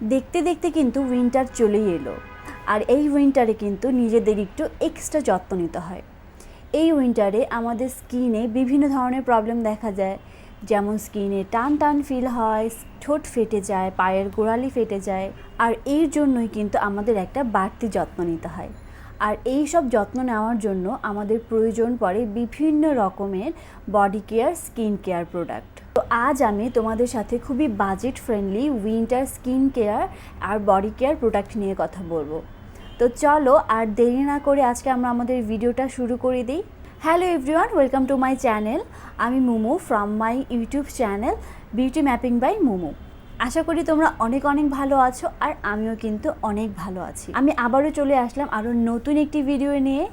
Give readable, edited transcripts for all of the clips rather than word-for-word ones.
দেখতে দেখতে কিন্তু উইন্টার চলেই এলো, আর এই উইন্টারে কিন্তু নিজেদের একটু এক্সট্রা যত্ন নিতে হয়। এই উইন্টারে আমাদের স্কিনে বিভিন্ন ধরনের প্রবলেম দেখা যায়, যেমন স্কিনে টান টান ফিল হয়, ঠোঁট ফেটে যায়, পায়ের গোড়ালি ফেটে যায়। আর এর জন্যই কিন্তু আমাদের একটা বাড়তি যত্ন নিতে হয়। আর এই সব যত্ন নেওয়ার জন্য আমাদের প্রয়োজন পড়ে বিভিন্ন রকমের body care, skin care product. তো আজ আমি তোমাদের সাথে খুবই budget friendly winter skin care আর বডি কেয়ার প্রোডাক্ট নিয়ে কথা বলবো। তো চলো আর দেরি না করে আজকে আমরা আমাদের ভিডিওটা শুরু করে দিই। Hello everyone, welcome to my channel. আমি Mumu from my YouTube channel beauty mapping by Mumu. আশা করি তোমরা অনেক ভালো আছো, আর আমিও কিন্তু অনেক ভালো আছি। আমি আবারও চলে আসলাম আরও নতুন একটি ভিডিও নিয়ে।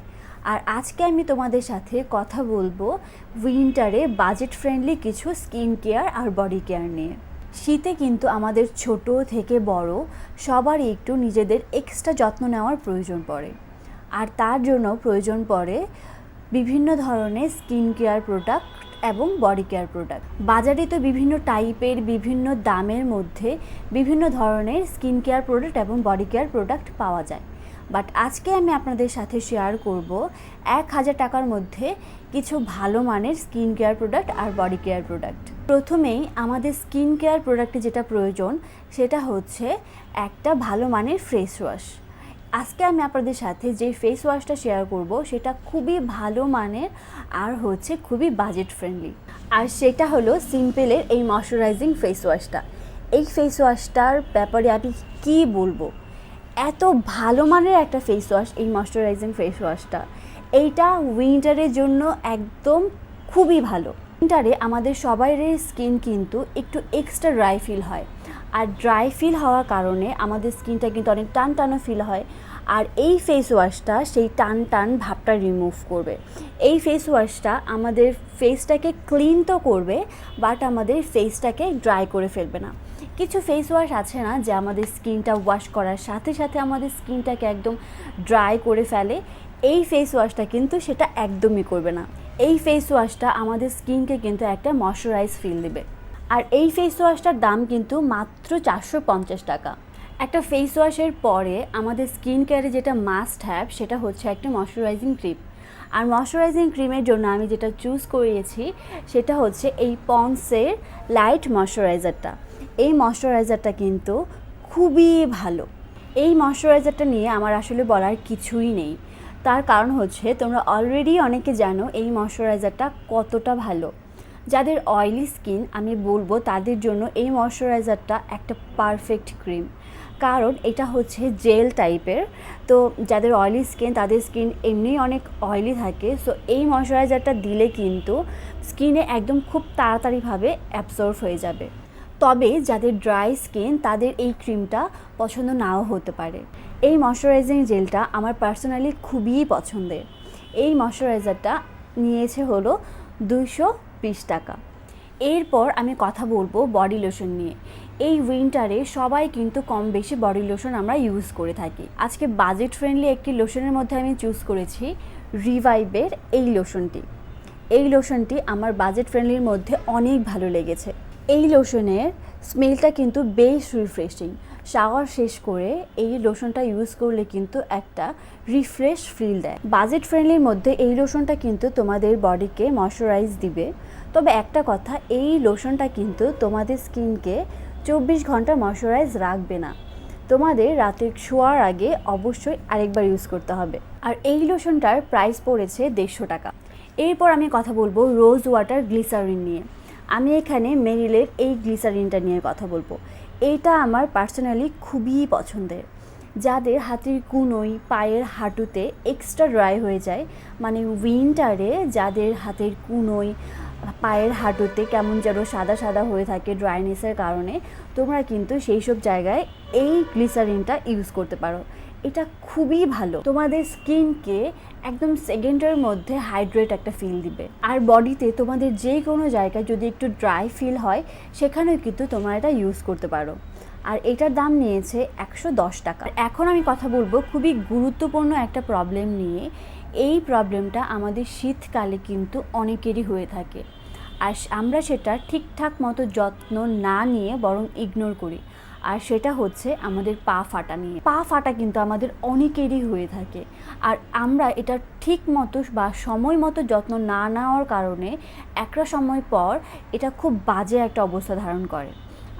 আর আজকে আমি তোমাদের সাথে কথা বলবো উইন্টারে বাজেট ফ্রেন্ডলি কিছু স্কিন কেয়ার আর বডি কেয়ার নিয়ে। শীতে কিন্তু আমাদের ছোট থেকে বড় সবারই একটু নিজেদের এক্সট্রা যত্ন নেওয়ার প্রয়োজন পড়ে, আর তার জন্য প্রয়োজন পড়ে বিভিন্ন ধরনের স্কিন কেয়ার প্রোডাক্ট এবং বডি কেয়ার প্রোডাক্ট। বাজারে তো বিভিন্ন টাইপের, বিভিন্ন দামের মধ্যে বিভিন্ন ধরনের স্কিন কেয়ার প্রোডাক্ট এবং বডি কেয়ার প্রোডাক্ট পাওয়া যায়। বাট আজকে আমি আপনাদের সাথে শেয়ার করব 1000 টাকার মধ্যে কিছু ভালো মানের স্কিন কেয়ার প্রোডাক্ট আর বডি কেয়ার প্রোডাক্ট। প্রথমেই আমাদের স্কিন কেয়ার প্রোডাক্টে যেটা প্রয়োজন সেটা হচ্ছে একটা ভালো মানের ফেস ওয়াশ। আজকে আমি আপনাদের সাথে যে ফেস ওয়াশটা শেয়ার করব সেটা খুবই ভালো মানের আর হচ্ছে খুবই বাজেট ফ্রেন্ডলি, আর সেটা হলো সিম্পলের এই ময়শ্চারাইজিং ফেস ওয়াশটা। এই ফেস ওয়াশটার ব্যাপারে আমি কী বলবো, এত ভালো মানের একটা ফেস ওয়াশ এই ময়শ্চারাইজিং ফেস ওয়াশটা। এইটা উইন্টারের জন্য একদম খুবই ভালো। উইন্টারে আমাদের সবাইয়ের স্কিন কিন্তু একটু এক্সট্রা ড্রাই ফিল হয়, আর ড্রাই ফিল হওয়ার কারণে আমাদের স্কিনটা কিন্তু অনেক টান টানও ফিল হয়। আর এই ফেস ওয়াশটা সেই টান টান ভাবটা রিমুভ করবে। এই ফেস ওয়াশটা আমাদের ফেসটাকে ক্লিন তো করবে, বাট আমাদের ফেসটাকে ড্রাই করে ফেলবে না। কিছু ফেস ওয়াশ আছে না যে আমাদের স্কিনটা ওয়াশ করার সাথে সাথে আমাদের স্কিনটাকে একদম ড্রাই করে ফেলে, এই ফেস ওয়াশটা কিন্তু সেটা একদমই করবে না। এই ফেস ওয়াশটা আমাদের স্কিনকে কিন্তু একটা ময়শ্চারাইজ ফিল দেবে। আর এই ফেস ওয়াশটার দাম কিন্তু মাত্র 450 টাকা। একটা ফেস ওয়াশের পরে আমাদের স্কিন কেয়ারে যেটা মাস্ট হ্যাভ সেটা হচ্ছে একটা ময়শ্চারাইজিং ক্রিম। আর ময়শ্চারাইজিং ক্রিমের জন্য আমি যেটা চুজ করিয়েছি সেটা হচ্ছে এই পন্ডসের লাইট ময়শ্চারাইজারটা। এই ময়শ্চারাইজারটা কিন্তু খুবই ভালো। এই ময়শ্চারাইজারটা নিয়ে আমার আসলে বলার কিছুই নেই, তার কারণ হচ্ছে তোমরা অলরেডি অনেকে জানো এই ময়শ্চারাইজারটা কতটা ভালো। যাদের অয়েলি স্কিন আমি বলবো তাদের জন্য এই ময়শ্চারাইজারটা একটা পারফেক্ট ক্রিম, কারণ এটা হচ্ছে জেল টাইপের। তো যাদের অয়েলি স্কিন, তাদের স্কিন এমনি অনেক অয়েলি থাকে, সো এই ময়শ্চারাইজারটা দিলে কিন্তু স্কিনে একদম খুব তাড়াতাড়িভাবে অ্যাবসর্ব হয়ে যাবে। তবে যাদের ড্রাই স্কিন তাদের এই ক্রিমটা পছন্দ নাও হতে পারে। এই ময়শ্চারাইজিং জেলটা আমার পার্সোনালি খুবই পছন্দের। এই ময়শ্চারাইজারটা নিয়েছে হলো 220 টাকা। এরপর আমি কথা বলবো বডি লোশন নিয়ে। এই উইন্টারে সবাই কিন্তু কম বেশি বডি লোশন আমরা ইউজ করে থাকি। আজকে বাজেট ফ্রেন্ডলি একটি লোশনের মধ্যে আমি চুজ করেছি রিভাইভের এই লোশনটি। এই লোশনটি আমার বাজেট ফ্রেন্ডলির মধ্যে অনেক ভালো লেগেছে। এই লোশনের স্মেলটা কিন্তু বেশ রিফ্রেশিং। শাওয়ার শেষ করে এই লোশনটা ইউজ করলে কিন্তু একটা রিফ্রেশ ফিল দেয়। বাজেট ফ্রেন্ডলির মধ্যে এই লোশনটা কিন্তু তোমাদের বডিকে ময়শ্চারাইজ দিবে। তবে একটা কথা, এই লোশনটা কিন্তু তোমাদের স্কিনকে 24 ঘন্টা ময়শ্চারাইজ রাখবে না। তোমাদের রাতে শোয়ার আগে অবশ্যই আরেকবার ইউজ করতে হবে। আর এই লোশনটার প্রাইস পড়েছে 150 টাকা। এরপর আমি কথা বলবো রোজ ওয়াটার গ্লিসারিন নিয়ে। আমি এখানে মেরিলের এই গ্লিসারিনটা নিয়ে কথা বলবো। এইটা আমার পার্সোনালি খুবই পছন্দের। যাদের হাতের কুনোই, পায়ের হাঁটুতে এক্সট্রা ড্রাই হয়ে যায়, মানে উইন্টারে যাদের হাতের কুনোই, পায়ের হাঁটুতে কেমন যেন সাদা সাদা হয়ে থাকে ড্রাইনেসের কারণে, তোমরা কিন্তু সেই সব জায়গায় এই গ্লিসারিনটা ইউজ করতে পারো। এটা খুবই ভালো, তোমাদের স্কিনকে একদম সেকেন্ডের মধ্যে হাইড্রেট একটা ফিল দিবে। আর বডিতে তোমাদের যে কোনো জায়গায় যদি একটু ড্রাই ফিল হয় সেখানেও কিন্তু তোমরা এটা ইউজ করতে পারো। আর এটার দাম নিয়েছে 110 টাকা। এখন আমি কথা বলবো খুবই গুরুত্বপূর্ণ একটা প্রবলেম নিয়ে। এই প্রবলেমটা আমাদের শীতকালে কিন্তু অনেকেরই হয়ে থাকে, আর আমরা সেটা ঠিকঠাক মতো যত্ন না নিয়ে বরং ইগনোর করি। আর সেটা হচ্ছে আমাদের পা ফাটা নিয়ে। পা ফাটা কিন্তু আমাদের অনেকেরই হয়ে থাকে, আর আমরা এটা ঠিক মতো বা সময় মতো যত্ন না নেওয়ার কারণে একটা সময় পর এটা খুব বাজে একটা অবস্থা ধারণ করে।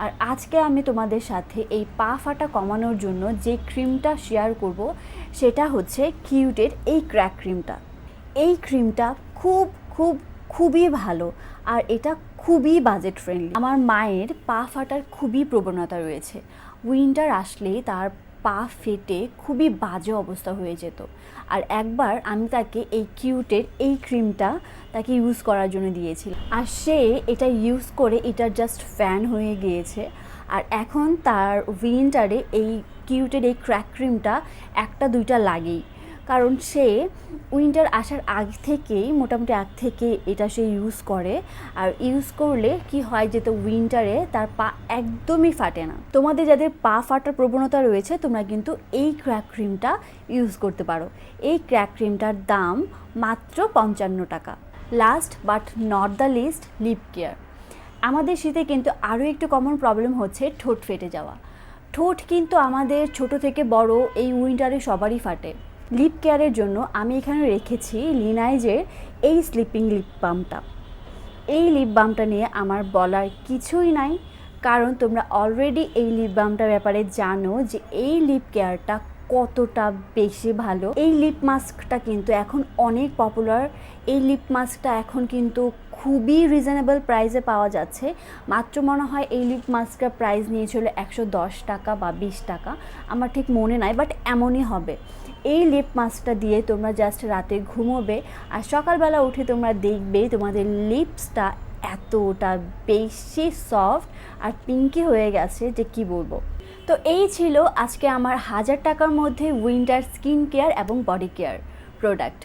আর আজকে আমি তোমাদের সাথে এই পা ফাটা কমানোর জন্য যে ক্রিমটা শেয়ার করব সেটা হচ্ছে কিউটেড এই ক্র্যাক ক্রিমটা। এই ক্রিমটা খুবই ভালো, আর এটা খুবই বাজেট ফ্রেন্ডলি। আমার মায়ের পা ফাটার খুবই প্রবণতা রয়েছে, উইন্টার আসলেই তার পা ফেটে খুবই বাজে অবস্থা হয়ে যেত। আর একবার আমি তাকে এই কিউটেড এই ক্রিমটা তাকে ইউজ করার জন্য দিয়েছিলাম, আর সে এটা ইউজ করে এটা জাস্ট ফ্যান হয়ে গিয়েছে। আর এখন তার উইন্টারে এই কিউটেড এই ক্র্যাক ক্রিমটা একটা দুইটা লাগেই, কারণ সে উইন্টার আসার মোটামুটি আগ থেকে এটা সে ইউজ করে। আর ইউজ করলে কি হয় যে তো উইন্টারে তার পা একদমই ফাটে না। তোমাদের যাদের পা ফাটার প্রবণতা রয়েছে তোমরা কিন্তু এই ক্র্যাক ক্রিমটা ইউজ করতে পারো। এই ক্র্যাক ক্রিমটার দাম মাত্র 55 টাকা। Last but not the least, lip care. আমাদের শীতে কিন্তু আরও একটু কমন প্রবলেম হচ্ছে ঠোঁট ফেটে যাওয়া। ঠোঁট কিন্তু আমাদের ছোট থেকে বড় এই উইন্টারে সবারই ফাটে। লিপ কেয়ারের জন্য আমি এখানে রেখেছি লিনাইজের এই স্লিপিং লিপ বামটা। এই লিপ বামটা নিয়ে আমার বলার কিছুই নাই, কারণ তোমরা অলরেডি এই লিপ বামটার ব্যাপারে জানো যে এই লিপ কেয়ারটা কতটা বেশি ভালো। এই লিপ মাস্কটা কিন্তু এখন অনেক পপুলার। এই লিপ মাস্কটা এখন কিন্তু খুবই রিজনেবল প্রাইসে পাওয়া যাচ্ছে। মাত্র মনে হয় এই লিপ মাস্কটার প্রাইস নিয়েছিল 110 টাকা বা 20 টাকা, আমার ঠিক মনে নাই, বাট এমনই হবে। এই লিপ মাস্কটা দিয়ে তোমরা জাস্ট রাতে ঘুমোবে, আর সকালবেলা উঠে তোমরা দেখবে তোমাদের লিপসটা এতটা বেশি সফট আর পিঙ্কি হয়ে গেছে যে কি বলবো। তো এই ছিল আজকে আমার 1000 টাকার মধ্যে উইন্টার স্কিন কেয়ার এবং বডি কেয়ার প্রোডাক্ট।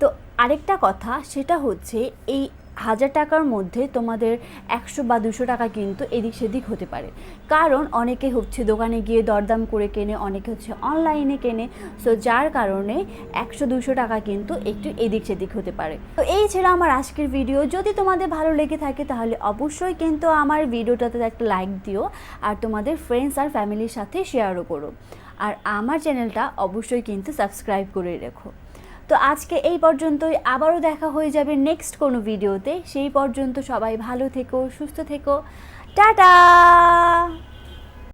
তো আরেকটা কথা, সেটা হচ্ছে এই 1000 টাকার মধ্যে তোমাদের 100 বা 200 টাকা কিন্তু এদিক সেদিক হতে পারে, কারণ অনেকে হচ্ছে দোকানে গিয়ে দরদাম করে কেনে, অনেকে হচ্ছে অনলাইনে কেনে। সো যার কারণে 100-200 টাকা কিন্তু একটু এদিক সেদিক হতে পারে। তো এই ছিল আমার আজকের ভিডিও। যদি তোমাদের ভালো লেগে থাকে তাহলে অবশ্যই কিন্তু আমার ভিডিওটাতে একটা লাইক দিও, আর তোমাদের ফ্রেন্ডস আর ফ্যামিলির সাথে শেয়ারও করো, আর আমার চ্যানেলটা অবশ্যই কিন্তু সাবস্ক্রাইব করে রেখো। তো আজকে এই পর্যন্তই, আবারও দেখা হয়ে যাবে নেক্সট কোনো ভিডিওতে। সেই পর্যন্ত সবাই ভালো থেকো, সুস্থ থেকো, টাটা।